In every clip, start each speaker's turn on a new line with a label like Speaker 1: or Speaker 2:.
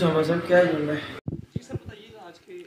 Speaker 1: उसामा साहब, क्या एजेंडा है?
Speaker 2: जी सर, बताइएगा आज के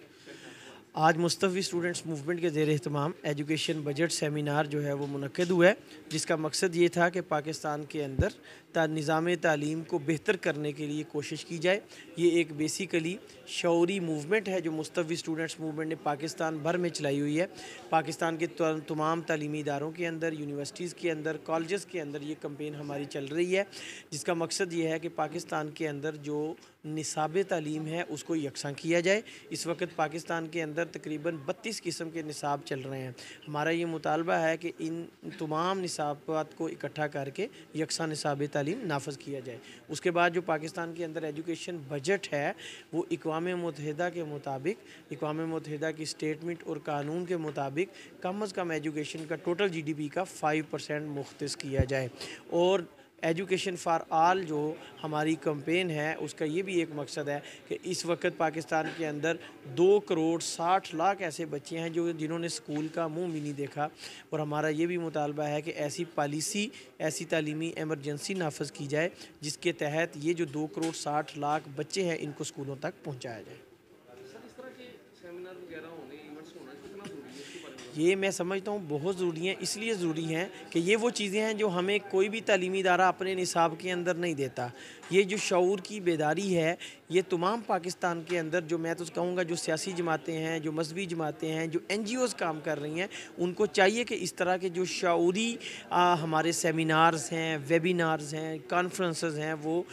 Speaker 3: आज मुस्तफ़ी स्टूडेंट्स मूवमेंट के ज़ेर एहतमाम एजुकेशन बजट सेमिनार जो है वो मुनक़्क़िद हुआ है, जिसका मकसद ये था कि पाकिस्तान के अंदर निज़ाम तालीम को बेहतर करने के लिए कोशिश की जाए। ये एक बेसिकली शऊरी मूवमेंट है जो मुस्तफ़ी स्टूडेंट्स मूवमेंट ने पाकिस्तान भर में चलाई हुई है। पाकिस्तान के तमाम तालीमी इदारों के अंदर, यूनिवर्सिटीज़ के अंदर, कॉलेज़ के अंदर ये कैंपेन हमारी चल रही है, जिसका मकसद ये है कि पाकिस्तान के अंदर जो निसाब तालीम है उसको यकसा किया जाए। इस वक्त पाकिस्तान के अंदर तकरीबन 32 किस्म के निसाब चल रहे हैं। हमारा ये मुतालबा है कि इन तमाम निसाबात को इकट्ठा करके यकसा निसाब तालीम नाफज किया जाए। उसके बाद जो पाकिस्तान के अंदर एजुकेशन बजट है वो अक़वाम मुत्तहिदा के मुताबिक, अक़वाम मुत्तहिदा की स्टेटमेंट और कानून के मुताबिक कम अज़ कम एजुकेशन का टोटल GDP का 5% मुख्तस किया जाए। और एजुकेशन फ़ॉर आल जो हमारी कैंपेन है उसका ये भी एक मकसद है कि इस वक्त पाकिस्तान के अंदर 2,60,00,000 ऐसे बच्चे हैं जो जिन्होंने स्कूल का मुंह भी नहीं देखा। और हमारा ये भी मुतालबा है कि ऐसी पॉलिसी, ऐसी तालीमी एमरजेंसी नाफज की जाए जिसके तहत ये जो 2,60,00,000 बच्चे हैं इनको स्कूलों तक पहुँचाया जाए।
Speaker 2: सर, इस तरह के सेमिनार वगैरह होने, इवेंट्स होना कितना ज़रूरी है, इसके बारे में
Speaker 3: ये मैं समझता हूँ बहुत ज़रूरी हैं। इसलिए ज़रूरी हैं कि ये वो चीज़ें हैं जो हमें कोई भी तालीमी इदारा अपने निसाब के अंदर नहीं देता। ये जो शऊर की बेदारी है, ये तमाम पाकिस्तान के अंदर जो मैं तो कहूँगा जो सियासी जमातें हैं, जो मजहबी जमातें हैं, जो NGOs काम कर रही हैं, उनको चाहिए कि इस तरह के जो शऊरी हमारे सेमिनार्स हैं, वेबिनार्स हैं, कॉन्फ्रेंसेस हैं, वो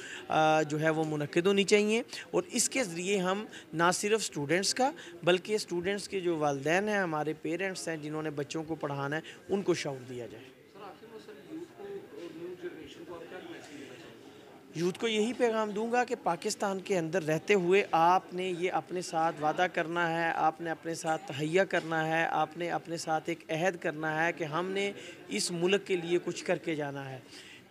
Speaker 3: जो है वो मुनक्किद होनी चाहिए। और इसके ज़रिए हम ना सिर्फ स्टूडेंट्स का बल्कि स्टूडेंट्स के जो वालिदैन हैं, हमारे पेरेंट्स हैं जिन्होंने बच्चों को पढ़ाना है, उनको शऊर दिया जाए।
Speaker 2: सर, आखिर में सर यूथ को और न्यू जनरेशन को आप क्या मैसेज देना चाहेंगे?
Speaker 3: यूथ को यही पैगाम दूंगा कि पाकिस्तान के अंदर रहते हुए आपने ये अपने साथ वादा करना है, आपने अपने साथ तहैया करना है, आपने अपने साथ एक अहद करना है कि हमने इस मुल्क के लिए कुछ करके जाना है।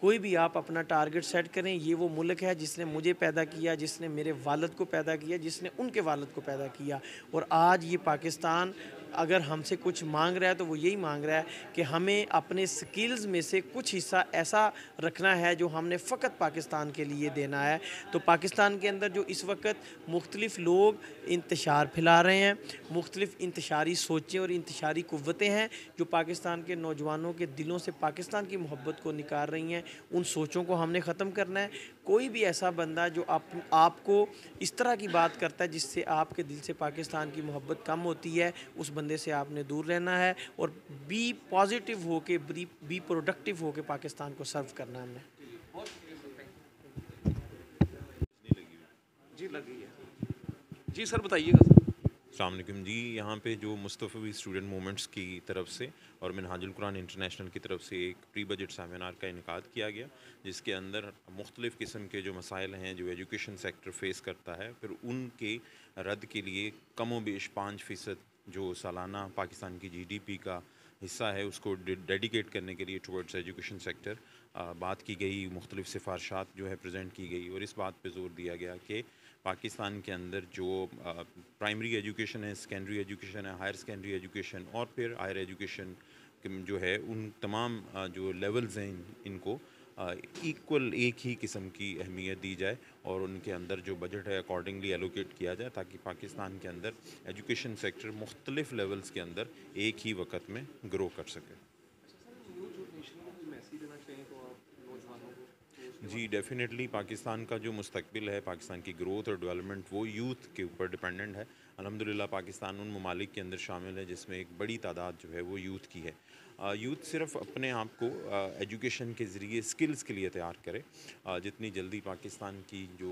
Speaker 3: कोई भी आप अपना टारगेट सेट करें, ये वो मुल्क है जिसने मुझे पैदा किया, जिसने मेरे वालिद को पैदा किया, जिसने उनके वालिद को पैदा किया। और आज ये पाकिस्तान अगर हमसे कुछ मांग रहा है तो वो यही मांग रहा है कि हमें अपने स्किल्स में से कुछ हिस्सा ऐसा रखना है जो हमने फ़कत पाकिस्तान के लिए देना है। तो पाकिस्तान के अंदर जो इस वक्त मुख्तलिफ़ लोग इंतशार फैला रहे हैं, मुख्तलिफ़ इंतशारी सोचें और इंतशारी क़ुव्वतें हैं जो पाकिस्तान के नौजवानों के दिलों से पाकिस्तान की मोहब्बत को निकाल रही हैं, उन सोचों को हमने ख़त्म करना है। कोई भी ऐसा बंदा जो आपको इस तरह की बात करता है जिससे आपके दिल से पाकिस्तान की मोहब्बत कम होती है, उस बंदे से आपने दूर रहना है और बी पॉजिटिव हो के, बी प्रोडक्टिव हो के पाकिस्तान को सर्व करना है हमने।
Speaker 2: बहुत शुक्रिया सर, थैंक यू। जी लग गई है। जी सर, बताइएगा सर।
Speaker 4: अस्सलाम वालेकुम जी। यहाँ पे जो मुस्तफ़ी स्टूडेंट मूवमेंट्स की तरफ से और मिनहाजुल कुरान इंटरनेशनल की तरफ से एक प्री बजट सेमिनार का इनकाद किया गया, जिसके अंदर मुख्तलिफ़ किस्म के जो मसाइल हैं जो एजुकेशन सेक्टर फेस करता है, फिर उनके रद्द के लिए कम व बेश 5% जो सालाना पाकिस्तान की GDP का हिस्सा है उसको डेडिकेट करने के लिए टुवर्ड्स एजुकेशन सेक्टर बात की गई। मुख्तलिफ़ सिफारशात जो है प्रेजेंट की गई और इस बात पे ज़ोर दिया गया कि पाकिस्तान के अंदर जो प्राइमरी एजुकेशन है, सेकेंडरी एजुकेशन है, हायर सेकेंडरी एजुकेशन और फिर हायर एजुकेशन जो है, उन तमाम जो लेवल्स हैं इनको इक्वल एक ही किस्म की अहमियत दी जाए और उनके अंदर जो बजट है अकॉर्डिंगली एलोकेट किया जाए, ताकि पाकिस्तान के अंदर एजुकेशन सेक्टर मुख्तलिफ़ लेवल्स के अंदर एक ही वक्त में ग्रो कर सके।
Speaker 2: अच्छा सर, न्यू जनरेशन को कोई मैसेज देना चाहें तो आप नौजवानों को तो उसके
Speaker 4: जी डेफ़िनेटली पाकिस्तान का जो मुस्तकबिल है, पाकिस्तान की ग्रोथ और डेवलपमेंट वो यूथ के ऊपर डिपेंडेंट है। अल्हम्दुलिल्लाह पाकिस्तान उन ममालिक के अंदर शामिल है जिसमें एक बड़ी तादाद जो है वो यूथ की है। यूथ सिर्फ अपने आप को एजुकेशन के ज़रिए स्किल्स के लिए तैयार करे। जितनी जल्दी पाकिस्तान की जो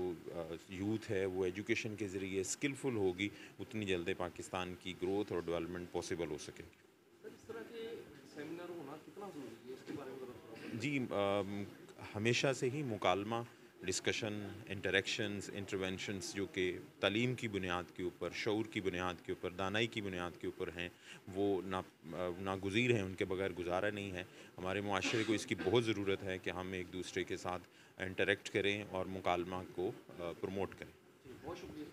Speaker 4: यूथ है वो एजुकेशन के ज़रिए स्किलफुल होगी, उतनी जल्दी पाकिस्तान की ग्रोथ और डेवलपमेंट पॉसिबल हो सकेगी।
Speaker 2: सर, इस तरह के सेमिनार होना कितना ज़रूरी है, इसके बारे में ज़रा थोड़ा
Speaker 4: जी हमेशा से ही मुकालमा, डिस्कशन, इंटरेक्शंस, इंटरवेंशंस जो कि तालीम की बुनियाद के ऊपर, शऊर की बुनियाद के ऊपर, दानाई की बुनियाद के ऊपर हैं, वो नागुज़ीर हैं, उनके बगैर गुजारा नहीं है। हमारे मुआशरे को इसकी बहुत ज़रूरत है कि हम एक दूसरे के साथ इंटरेक्ट करें और मुकालमा को प्रमोट करें।
Speaker 2: जी, बहुत शुक्रिया।